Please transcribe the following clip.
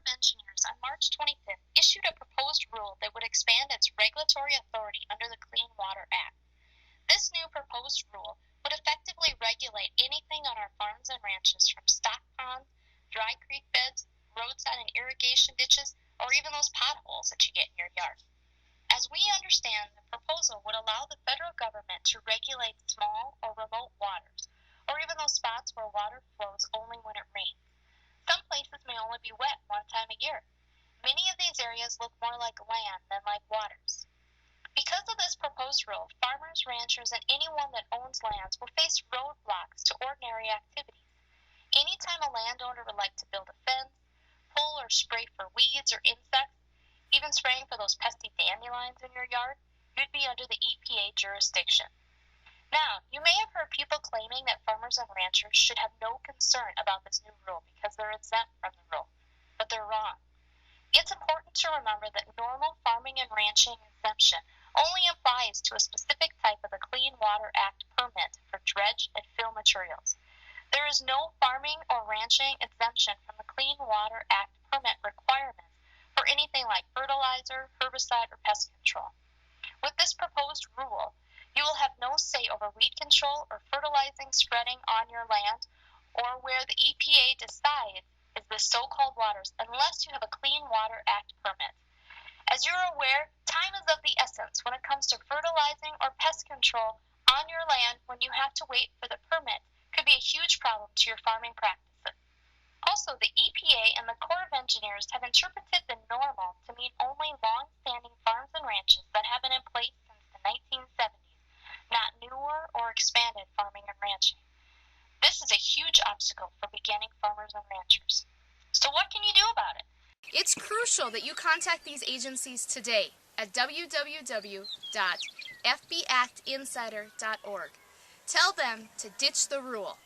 of Engineers on March 25th issued a proposed rule that would expand its regulatory authority under the Clean Water Act. This new proposed rule would effectively regulate anything on our farms and ranches, from stock ponds, dry creek beds, roadside and irrigation ditches, or even those potholes that you get in your yard. As we understand, the proposal would allow the federal government to regulate small or remote waters, or even those spots where water flows only when it rains. Some places may only be wet one time a year. Many of these areas look more like land than like waters. Because of this proposed rule, farmers, ranchers, and anyone that owns lands will face roadblocks to ordinary activities. Anytime a landowner would like to build a fence, pull or spray for weeds or insects, even spraying for those pesky dandelions in your yard, you'd be under the EPA jurisdiction. Now, you may have heard people claiming that farmers and ranchers should have no concern about this new rule because they're exempt from the rule, but they're wrong. It's important to remember that normal farming and ranching exemption only applies to a specific type of the Clean Water Act permit for dredge and fill materials. There is no farming or ranching exemption from the Clean Water Act permit requirements for anything like fertilizer, herbicide, or pest control. With this proposed rule, you will have no say over weed control or fertilizing spreading on your land, or where the EPA decides is the so-called waters, unless you have a Clean Water Act permit. As you're aware, time is of the essence when it comes to fertilizing or pest control on your land. When you have to wait for the permit, could be a huge problem to your farming practices. Also, the EPA and the Corps of Engineers have interpreted the normal to mean only long-standing farms and ranches that have been in place since the 1970s. Not newer or expanded farming and ranching. This is a huge obstacle for beginning farmers and ranchers. So what can you do about it? It's crucial that you contact these agencies today at www.fbactinsider.org. Tell them to ditch the rule.